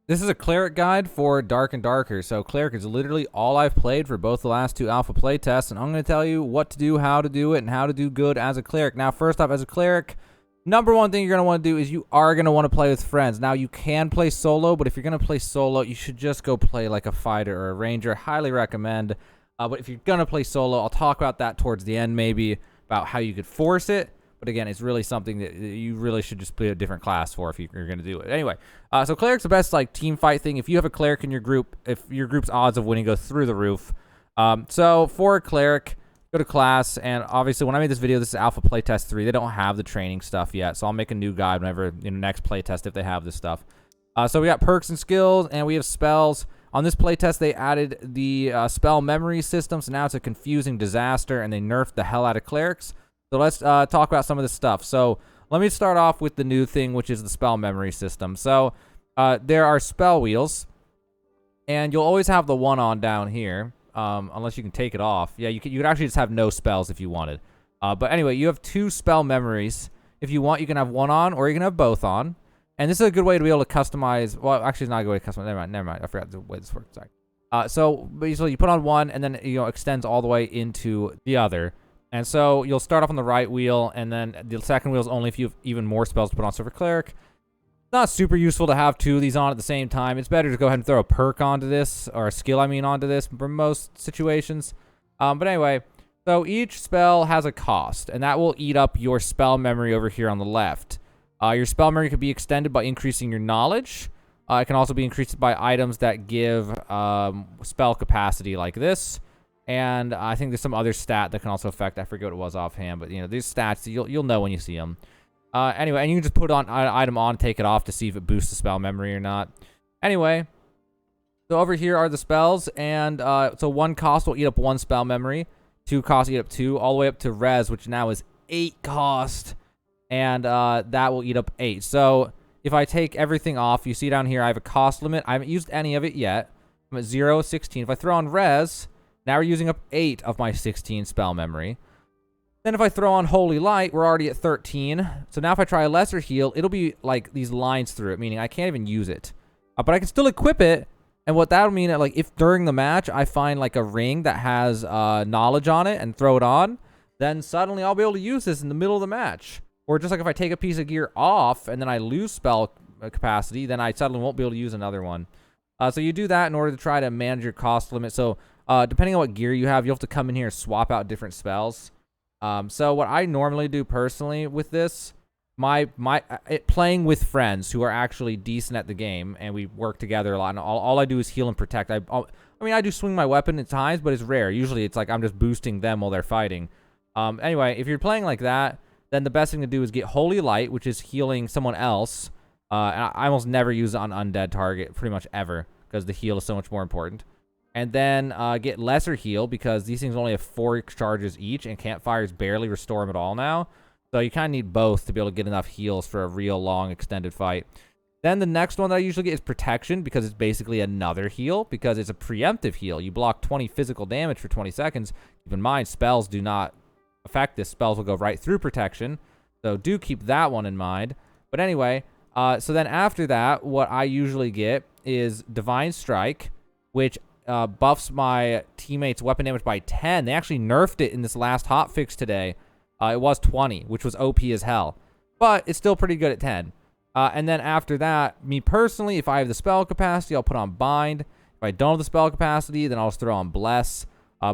This is a Cleric guide for Dark and Darker. So Cleric is literally all I've played for both the last two alpha playtests, and I'm going to tell you what to do, how to do it, and how to do good as a Cleric. Now, first off, as a Cleric, number one thing you're going to want to do is you are going to want to play with friends. Now, you can play solo, but if you're going to play solo, you should just go play like a fighter or a ranger. Highly recommend. But if you're going to play solo, I'll talk about that towards the end maybe, about how you could force it. But again, it's really something that you really should just play a different class for if you're going to do it. Anyway, so Cleric's the best like team fight thing. If you have a Cleric in your group, if your group's odds of winning go through the roof. So for a Cleric, go to class, and obviously when I made this video, this is Alpha Playtest 3. They don't have the training stuff yet, so I'll make a new guide whenever next playtest if they have this stuff. So we got perks and skills, and we have spells. On this playtest, they added the spell memory system, so now it's a confusing disaster, and they nerfed the hell out of Clerics. So let's talk about some of this stuff. So let me start off with the new thing, which is the spell memory system. So there are spell wheels, and you'll always have the one on down here, unless you can take it off. Yeah, you could actually just have no spells if you wanted. But anyway, you have two spell memories. If you want, you can have one on, or you can have both on. And this is a good way to be able to customize. Well, actually, it's not a good way to customize. Never mind. I forgot the way this works. Sorry. So basically, you put on one, and then extends all the way into the other. And so you'll start off on the right wheel, and then the second wheel is only if you have even more spells to put on. So for Cleric, it's not super useful to have two of these on at the same time. It's better to go ahead and throw a perk onto this, or a skill, onto this for most situations. But anyway, so each spell has a cost, and that will eat up your spell memory over here on the left. Your spell memory could be extended by increasing your knowledge. It can also be increased by items that give spell capacity like this. And I think there's some other stat that can also affect. I forget what it was offhand, but these stats you'll know when you see them. Anyway, and you can just put on an item on, take it off to see if it boosts the spell memory or not. Anyway, so over here are the spells, and so one cost will eat up one spell memory, two costs eat up two, all the way up to res, which now is 8 cost, and that will eat up 8. So if I take everything off, you see down here I have a cost limit. I haven't used any of it yet. I'm at 0, 16. If I throw on res, now we're using up 8 of my 16 spell memory. Then if I throw on Holy Light, we're already at 13. So now if I try a lesser heal, it'll be like these lines through it, meaning I can't even use it. But I can still equip it. And what that'll mean, like if during the match I find like a ring that has knowledge on it and throw it on, then suddenly I'll be able to use this in the middle of the match. Or just like if I take a piece of gear off and then I lose spell capacity, then I suddenly won't be able to use another one. So you do that in order to try to manage your cost limit. So depending on what gear you have, you'll have to come in here and swap out different spells. So what I normally do personally with this, playing with friends who are actually decent at the game, and we work together a lot, and all I do is heal and protect. I do swing my weapon at times, but it's rare. Usually it's like I'm just boosting them while they're fighting. Anyway, if you're playing like that, then the best thing to do is get Holy Light, which is healing someone else. And I almost never use it on undead target, pretty much ever, because the heal is so much more important. And then get Lesser Heal, because these things only have 4 charges each, and Campfires barely restore them at all now. So you kind of need both to be able to get enough heals for a real long, extended fight. Then the next one that I usually get is Protection, because it's basically another heal, because it's a preemptive heal. You block 20 physical damage for 20 seconds. Keep in mind, spells do not affect this. Spells will go right through Protection. So do keep that one in mind. But anyway, so then after that, what I usually get is Divine Strike, which buffs my teammates' weapon damage by 10. They actually nerfed it in this last hotfix today. It was 20, which was OP as hell. But it's still pretty good at 10. And then after that, me personally, if I have the spell capacity, I'll put on Bind. If I don't have the spell capacity, then I'll just throw on Bless.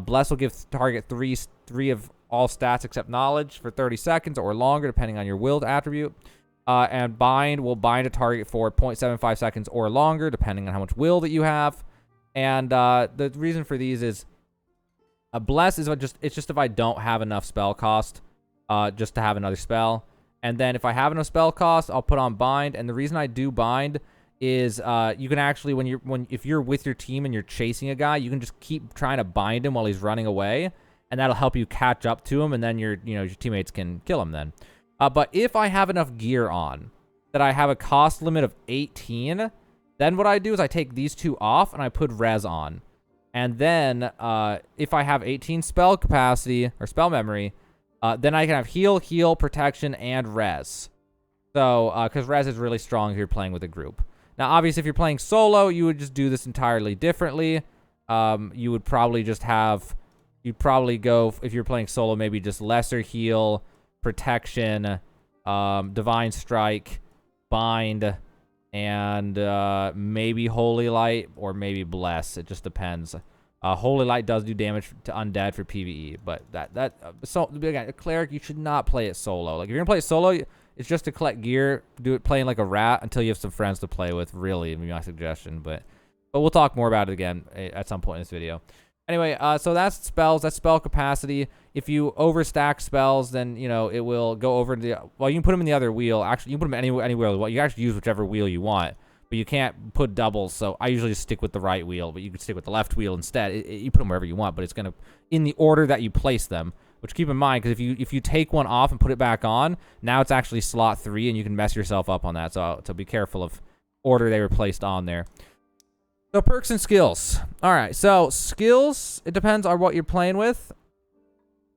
Bless will give target 3 of all stats except Knowledge for 30 seconds or longer, depending on your willed attribute. And Bind will bind a target for 0.75 seconds or longer, depending on how much will that you have. And the reason for these is a Bless is it's just if I don't have enough spell cost, just to have another spell. And then if I have enough spell cost, I'll put on Bind. And the reason I do Bind is you can actually, if you're with your team and you're chasing a guy, you can just keep trying to bind him while he's running away, and that'll help you catch up to him, and then your teammates can kill him then. But if I have enough gear on that I have a cost limit of 18, then what I do is I take these 2 off and I put res on. And then if I have 18 spell capacity or spell memory, then I can have heal, protection, and res. So, because res is really strong if you're playing with a group. Now, obviously, if you're playing solo, you would just do this entirely differently. You would probably just have, you'd probably go, if you're playing solo, maybe just lesser heal, protection, divine strike, bind, and maybe holy light or maybe bless. It just depends. Holy light does do damage to undead for PvE, but so again, a cleric, you should not play it solo. Like if you're gonna play it solo, it's just to collect gear, do it playing like a rat until you have some friends to play with. Really, would be my suggestion, but we'll talk more about it again at some point in this video. Anyway, so that's spells. That's spell capacity. If you overstack spells, then you know it will go over the. Well, you can put them in the other wheel. Actually, you can put them anywhere you want. You can actually use whichever wheel you want. But you can't put doubles, so I usually just stick with the right wheel, but you can stick with the left wheel instead. You put them wherever you want, but it's gonna in the order that you place them. Which keep in mind, because if you take one off and put it back on, now it's actually slot 3, and you can mess yourself up on that. So be careful of order they were placed on there. So perks and skills. All right, so skills, it depends on what you're playing with.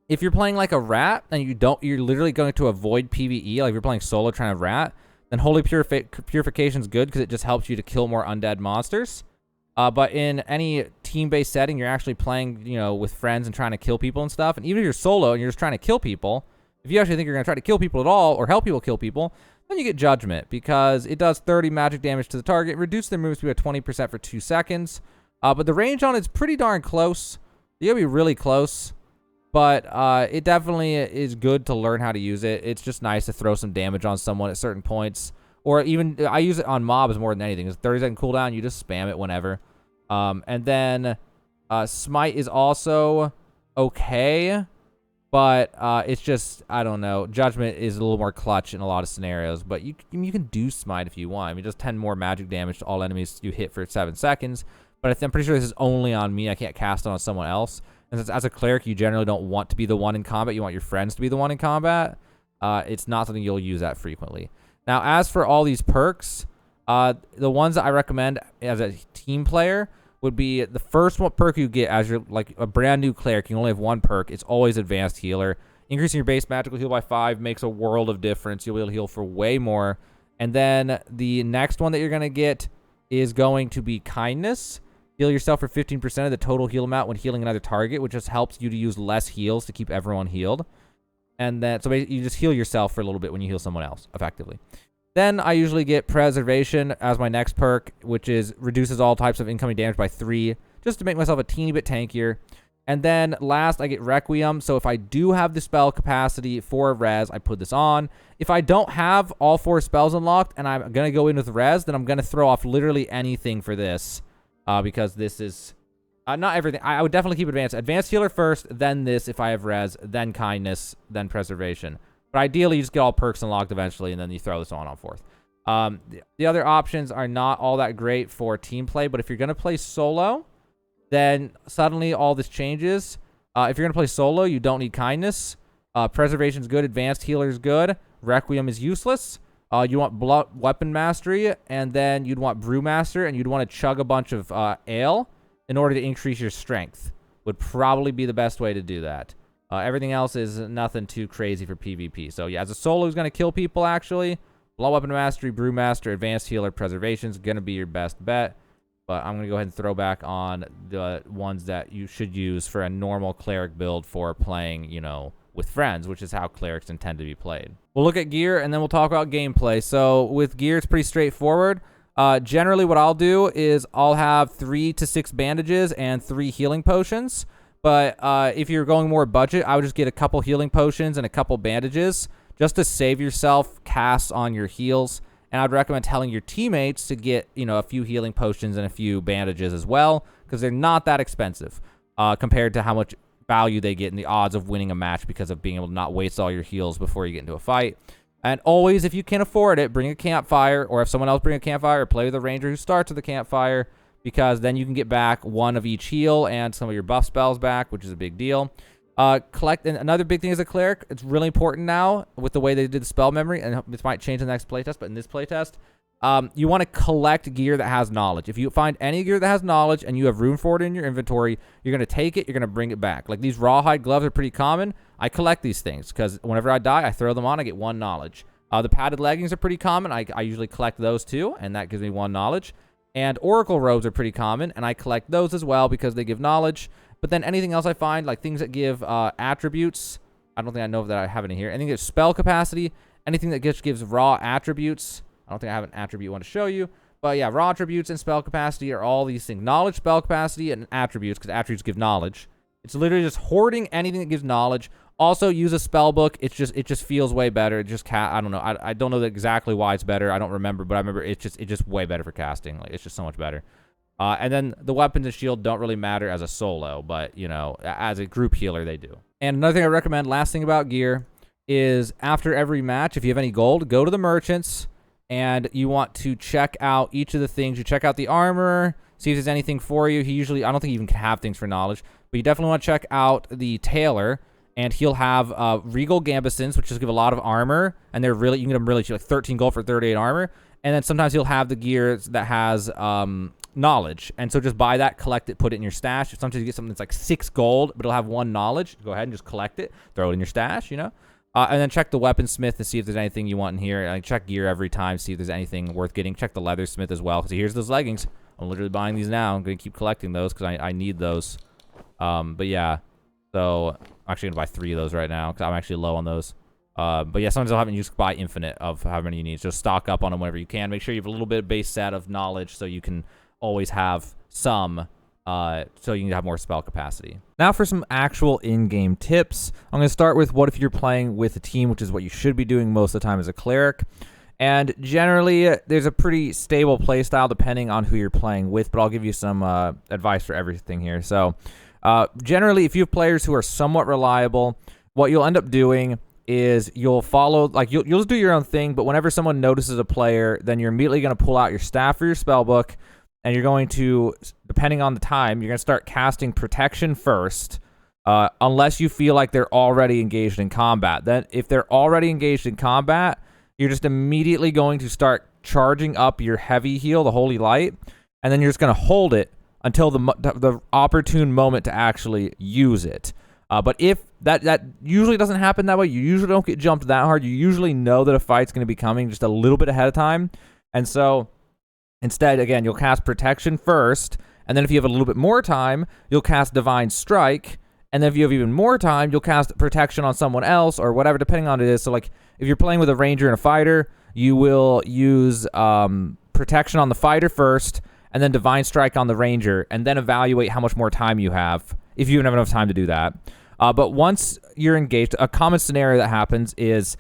If you're playing like a rat and you're literally going to avoid PvE, like if you're playing solo trying to rat, then Holy Purification is good because it just helps you to kill more undead monsters. But in any team-based setting, you're actually playing, you know, with friends and trying to kill people and stuff. And even if you're solo and you're just trying to kill people, if you actually think you're going to try to kill people at all or help people kill people, then you get Judgment because it does 30 magic damage to the target, reduce their movement speed by 20% for 2 seconds. But the range on it's pretty darn close. You gotta be really close. But it definitely is good to learn how to use it. It's just nice to throw some damage on someone at certain points. Or even, I use it on mobs more than anything. It's 30-second cooldown. You just spam it whenever. And then Smite is also okay. But it's just, I don't know. Judgment is a little more clutch in a lot of scenarios. But you can do Smite if you want. I mean, it does 10 more magic damage to all enemies you hit for 7 seconds. But I'm pretty sure this is only on me. I can't cast it on someone else. And since as a cleric, you generally don't want to be the one in combat. You want your friends to be the one in combat. It's not something you'll use that frequently. Now, as for all these perks, the ones that I recommend as a team player would be the first one perk you get as you're like a brand new cleric. You only have one perk. It's always Advanced Healer. Increasing your base magical heal by 5 makes a world of difference. You'll be able to heal for way more. And then the next one that you're going to get is going to be Kindness. Heal yourself for 15% of the total heal amount when healing another target, which just helps you to use less heals to keep everyone healed. And then, so you just heal yourself for a little bit when you heal someone else, effectively. Then I usually get Preservation as my next perk, which is reduces all types of incoming damage by 3, just to make myself a teeny bit tankier. And then last, I get Requiem. So if I do have the spell capacity for res, I put this on. If I don't have all 4 spells unlocked and I'm going to go in with res, then I'm going to throw off literally anything for this. Because this is not everything. I would definitely keep Advanced Healer first, then this if I have res, then Kindness, then Preservation. But ideally, you just get all perks unlocked eventually, and then you throw this on fourth. The other options are not all that great for team play, but if you're going to play solo, then suddenly all this changes. If you're going to play solo, you don't need Kindness. Preservation is good. Advanced Healer is good. Requiem is useless. You want Weapon Mastery, and then you'd want Brewmaster, and you'd want to chug a bunch of ale in order to increase your strength. Would probably be the best way to do that. Everything else is nothing too crazy for PvP. So yeah, as a solo who's going to kill people, actually, Blunt Weapon Mastery, Brewmaster, Advanced Healer, Preservation is going to be your best bet. But I'm going to go ahead and throw back on the ones that you should use for a normal cleric build for playing, you know, with friends, which is how clerics intend to be played. We'll look at gear, and then we'll talk about gameplay. So with gear, it's pretty straightforward. Generally, what I'll do is I'll have 3 to 6 bandages and 3 healing potions. But if you're going more budget, I would just get a couple healing potions and a couple bandages just to save yourself casts on your heals. And I'd recommend telling your teammates to get, you know, a few healing potions and a few bandages as well, because they're not that expensive compared to how much value they get in the odds of winning a match because of being able to not waste all your heals before you get into a fight. And always, if you can afford it, bring a campfire, or if someone else bring a campfire, or play with a ranger who starts with a campfire, because then you can get back 1 of each heal and some of your buff spells back, which is a big deal. And another big thing as a cleric, it's really important now with the way they did the spell memory, and this might change in the next playtest, but in this playtest, you want to collect gear that has knowledge. If you find any gear that has knowledge and you have room for it in your inventory, you're going to take it, you're going to bring it back. Like these rawhide gloves are pretty common. I collect these things because whenever I die, I throw them on, I get 1 knowledge. The padded leggings are pretty common. I usually collect those too, and that gives me 1 knowledge. And oracle robes are pretty common, and I collect those as well because they give knowledge. But then anything else I find, like things that give attributes, I don't think I know that I have any here. Anything that gives spell capacity, anything that gives raw attributes. I don't think I have an attribute I want to show you. But yeah, raw attributes and spell capacity are all these things. Knowledge, spell capacity, and attributes, because attributes give knowledge. It's literally just hoarding anything that gives knowledge. Also, use a spell book. It just feels way better. It just I don't know. I don't know exactly why it's better. I don't remember, but I remember it's just way better for casting. Like, it's just so much better. And then the weapons and shield don't really matter as a solo, but you know, as a group healer, they do. And another thing I recommend, last thing about gear, is after every match, if you have any gold, go to the merchants, and you want to check out each of the things. You check out the armor, see if there's anything for you. I don't think he even can have things for knowledge, but you definitely want to check out the tailor, and he'll have regal gambesons, which just give a lot of armor, and you can get them really cheap, like 13 gold for 38 armor. And then sometimes he'll have the gear that has knowledge, and so just buy that, collect it, put it in your stash. Sometimes you get something that's like 6 gold, but it'll have 1 knowledge. Go ahead and just collect it, throw it in your stash, you know. And then check the weaponsmith to see if there's anything you want in here. Like, check gear every time, see if there's anything worth getting. Check the leathersmith as well, because here's those leggings. I'm literally buying these now. I'm going to keep collecting those because I need those. But yeah, so I'm actually going to buy 3 of those right now because I'm actually low on those. But yeah, sometimes I'll have you just buy infinite of how many you need. Just stock up on them whenever you can. Make sure you have a little bit of base set of knowledge so you can always have some, so you can have more spell capacity. Now for some actual in-game tips. I'm going to start with what if you're playing with a team, which is what you should be doing most of the time as a cleric. And generally, there's a pretty stable playstyle depending on who you're playing with, but I'll give you some advice for everything here. So generally, if you have players who are somewhat reliable, what you'll end up doing is you'll follow, like you'll just do your own thing, but whenever someone notices a player, then you're immediately going to pull out your staff or your spell book, and you're going to, depending on the time, you're going to start casting protection first, unless you feel like they're already engaged in combat. Then if they're already engaged in combat, you're just immediately going to start charging up your heavy heal, the Holy Light, and then you're just going to hold it until the opportune moment to actually use it. But if that usually doesn't happen that way, you usually don't get jumped that hard. You usually know that a fight's going to be coming just a little bit ahead of time. And so instead, again, you'll cast Protection first, and then if you have a little bit more time, you'll cast Divine Strike, and then if you have even more time, you'll cast Protection on someone else or whatever, depending on it is. So like if you're playing with a ranger and a fighter, you will use Protection on the fighter first, and then Divine Strike on the ranger, and then evaluate how much more time you have, if you have enough time to do that. But once you're engaged, a common scenario that happens is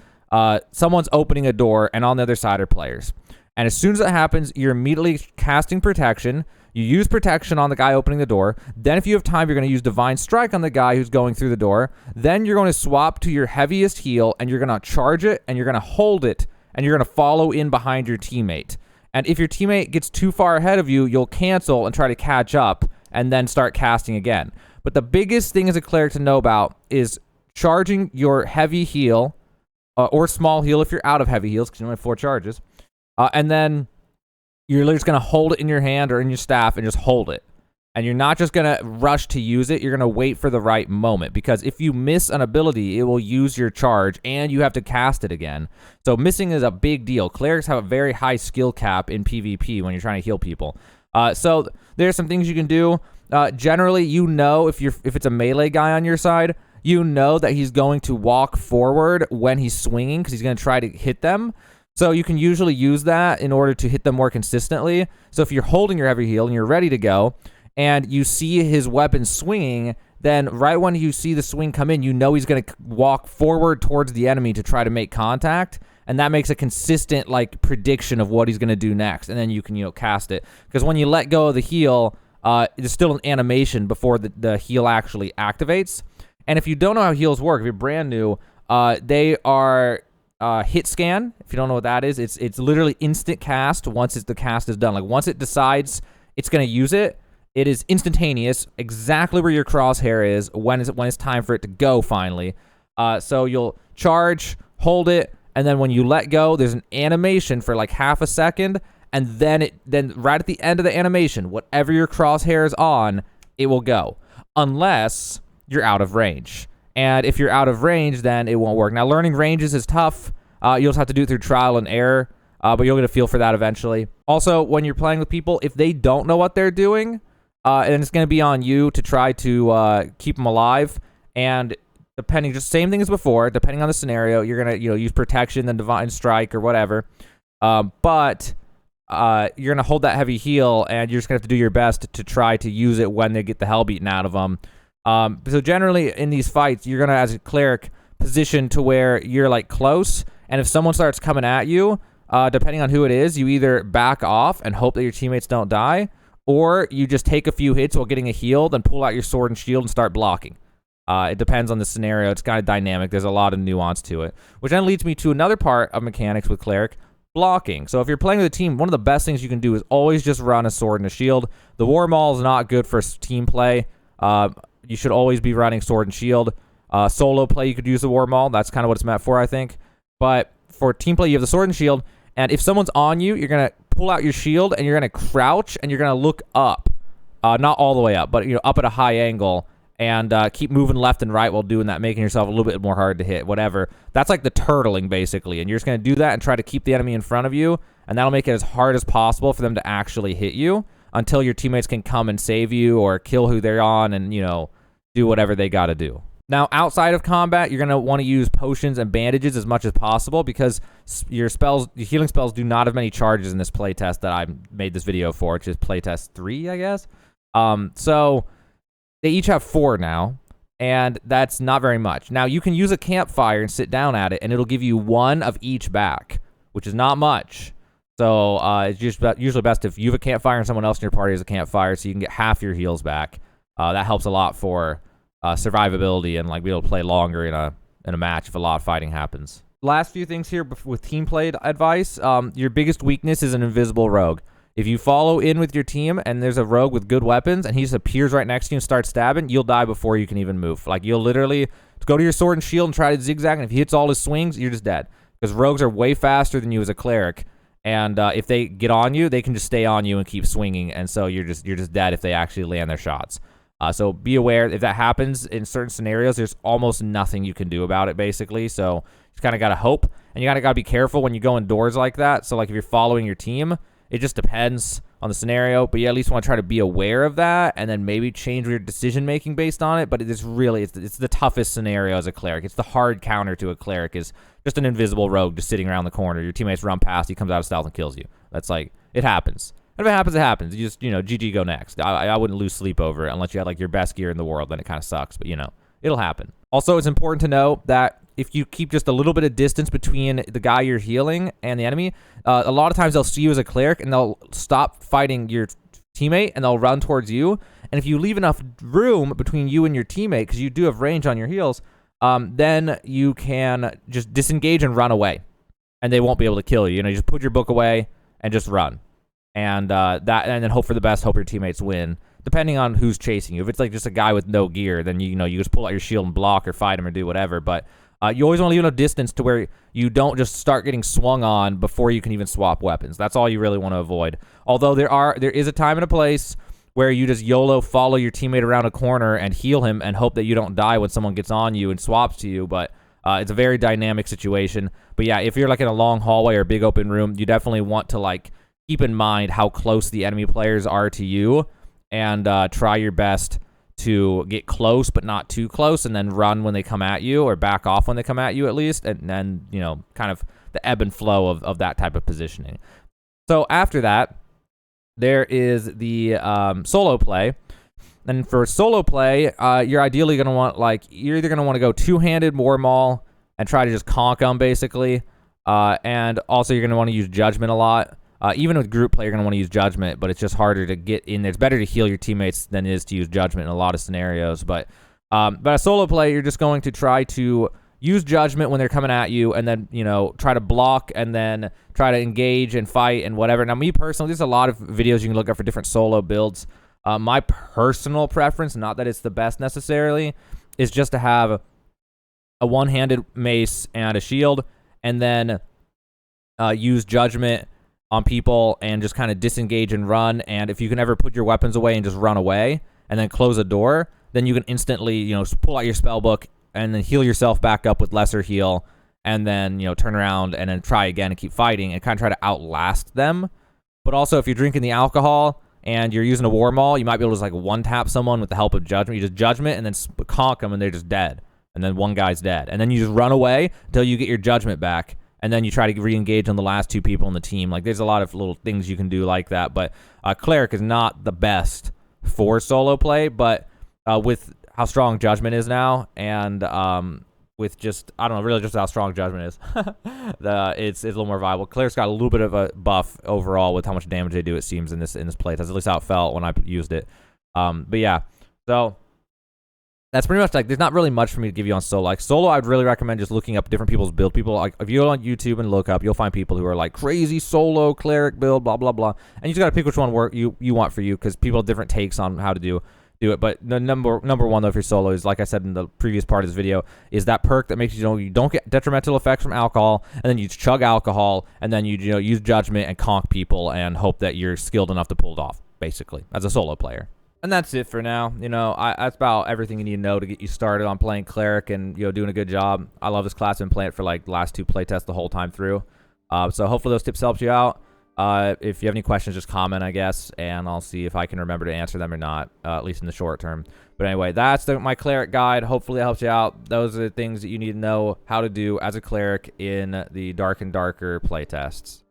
someone's opening a door, and on the other side are players. And as soon as that happens, you're immediately casting Protection. You use Protection on the guy opening the door. Then if you have time, you're going to use Divine Strike on the guy who's going through the door. Then you're going to swap to your heaviest heal, and you're going to charge it, and you're going to hold it, and you're going to follow in behind your teammate. And if your teammate gets too far ahead of you, you'll cancel and try to catch up, and then start casting again. But the biggest thing as a cleric to know about is charging your heavy heal, or small heal if you're out of heavy heals, because you only have 4 charges. And then you're literally just going to hold it in your hand or in your staff and just hold it. And you're not just going to rush to use it. You're going to wait for the right moment. Because if you miss an ability, it will use your charge and you have to cast it again. So missing is a big deal. Clerics have a very high skill cap in PvP when you're trying to heal people. So there's some things you can do. Generally, you know, if it's a melee guy on your side, you know that he's going to walk forward when he's swinging because he's going to try to hit them. So you can usually use that in order to hit them more consistently. So if you're holding your heavy heal and you're ready to go, and you see his weapon swinging, then right when you see the swing come in, you know he's going to walk forward towards the enemy to try to make contact, and that makes a consistent like prediction of what he's going to do next, and then you can cast it. Because when you let go of the heal, there's still an animation before the heal actually activates. And if you don't know how heals work, if you're brand new, they are hit scan. If you don't know what that is, it's literally instant cast once the cast is done. Like once it decides it's going to use it, it is instantaneous, exactly where your crosshair is when it's time for it to go finally. So you'll charge, hold it, and then when you let go, there's an animation for like half a second, and then right at the end of the animation, whatever your crosshair is on, it will go, unless you're out of range. And if you're out of range, then it won't work. Now, learning ranges is tough. You'll just have to do it through trial and error, but you'll get a feel for that eventually. Also, when you're playing with people, if they don't know what they're doing, and it's going to be on you to try to keep them alive, and depending, just same thing as before, depending on the scenario, you're going to use protection, then divine strike or whatever, but you're going to hold that heavy heal, and you're just going to have to do your best to try to use it when they get the hell beaten out of them. So generally in these fights, you're going to, as a cleric, position to where you're like close, and if someone starts coming at you, depending on who it is, you either back off and hope that your teammates don't die, or you just take a few hits while getting a heal, then pull out your sword and shield and start blocking. It depends on the scenario. It's kind of dynamic. There's a lot of nuance to it, which then leads me to another part of mechanics with cleric, blocking. So if you're playing with a team, one of the best things you can do is always just run a sword and a shield. The war maul is not good for team play. You should always be running sword and shield. Solo play, you could use the war maul. That's kind of what it's meant for, I think. But for team play, you have the sword and shield. And if someone's on you, you're going to pull out your shield and you're going to crouch and you're going to look up. Not all the way up, but up at a high angle. And keep moving left and right while doing that, making yourself a little bit more hard to hit, whatever. That's like the turtling, basically. And you're just going to do that and try to keep the enemy in front of you. And that'll make it as hard as possible for them to actually hit you until your teammates can come and save you or kill who they're on and, do whatever they got to do. Now, outside of combat, you're going to want to use potions and bandages as much as possible because your healing spells do not have many charges in this playtest that I made this video for, which is playtest 3, I guess. So they each have 4 now, and that's not very much. Now, you can use a campfire and sit down at it, and it'll give you 1 of each back, which is not much. So it's just usually best if you have a campfire and someone else in your party has a campfire, so you can get half your heals back. That helps a lot for survivability and be able to play longer in a match if a lot of fighting happens. Last few things here with team play advice. Your biggest weakness is an invisible rogue. If you follow in with your team and there's a rogue with good weapons and he just appears right next to you and starts stabbing, you'll die before you can even move. You'll literally go to your sword and shield and try to zigzag, and if he hits all his swings, you're just dead. Because rogues are way faster than you as a cleric, and if they get on you, they can just stay on you and keep swinging, and so you're just dead if they actually land their shots. So be aware, if that happens in certain scenarios, there's almost nothing you can do about it, basically. So you just kind of got to hope, and you got to be careful when you go indoors like that. So if you're following your team, it just depends on the scenario, but you at least want to try to be aware of that and then maybe change your decision making based on it. But it's the toughest scenario as a cleric. It's the hard counter to a cleric is just an invisible rogue just sitting around the corner. Your teammates run past, he comes out of stealth and kills you. That's it happens. And if it happens, it happens. You just, GG, go next. I wouldn't lose sleep over it unless you had your best gear in the world, then it kind of sucks, but it'll happen. Also, it's important to know that if you keep just a little bit of distance between the guy you're healing and the enemy, a lot of times they'll see you as a cleric and they'll stop fighting your teammate and they'll run towards you. And if you leave enough room between you and your teammate, because you do have range on your heals, then you can just disengage and run away, and they won't be able to kill you. You just put your book away and just run, and then hope for the best. Hope your teammates win, depending on who's chasing you. If it's just a guy with no gear, then you just pull out your shield and block or fight him or do whatever. But you always want to leave enough distance to where you don't just start getting swung on before you can even swap weapons. That's all you really want to avoid. Although there is a time and a place where you just YOLO follow your teammate around a corner and heal him and hope that you don't die when someone gets on you and swaps to you. But it's a very dynamic situation. But yeah, if you're in a long hallway or big open room, you definitely want to keep in mind how close the enemy players are to you and try your best to get close but not too close, and then run when they come at you, or back off when they come at you at least, and then kind of the ebb and flow of that type of positioning. So after that, there is the solo play. And for solo play, you're ideally going to want you're either going to want to go two-handed war maul and try to just conk them basically, and also you're going to want to use judgment a lot. Even with group play, you're going to want to use judgment, but it's just harder to get in there. It's better to heal your teammates than it is to use judgment in a lot of scenarios. But a solo play, you're just going to try to use judgment when they're coming at you, and then try to block, and then try to engage and fight and whatever. Now, me personally, there's a lot of videos you can look up for different solo builds. My personal preference, not that it's the best necessarily, is just to have a one-handed mace and a shield, and then use judgment on people and just kind of disengage and run. And if you can ever put your weapons away and just run away and then close a door, then you can instantly pull out your spell book and then heal yourself back up with lesser heal, and then, you know, turn around and then try again and keep fighting and kind of try to outlast them. But also, if you're drinking the alcohol and you're using a war maul, you might be able to just like one-tap someone with the help of judgment. You just judgment and then conk them and they're just dead. And then one guy's dead. And then you just run away until you get your judgment back. And then you try to re-engage on the last 2 people in the team. Like, there's a lot of little things you can do like that. But Cleric is not the best for solo play. But with how strong Judgment is now, and with just, I don't know, really just how strong Judgment is, it's a little more viable. Cleric's got a little bit of a buff overall with how much damage they do, it seems, in this playtest. At least how it felt when I used it. But yeah, so that's pretty much, like, there's not really much for me to give you on solo. Like, solo, I'd really recommend just looking up different people's build. People, like, if you go on YouTube and look up, you'll find people who are like, crazy solo cleric build, blah, blah, blah. And you just got to pick which one you want for you, because people have different takes on how to do it. But the number one, though, for your solo is, like I said in the previous part of this video, is that perk that makes you know you don't get detrimental effects from alcohol, and then you chug alcohol, and then you know use judgment and conk people and hope that you're skilled enough to pull it off, basically, as a solo player. And that's it for now. You know, that's about everything you need to know to get you started on playing Cleric and, you know, doing a good job. I love this class. I've been playing it for, like, the last 2 playtests the whole time through. So hopefully those tips helped you out. If you have any questions, just comment, I guess, and I'll see if I can remember to answer them or not, at least in the short term. But anyway, that's my Cleric guide. Hopefully it helps you out. Those are the things that you need to know how to do as a Cleric in the Dark and Darker playtests.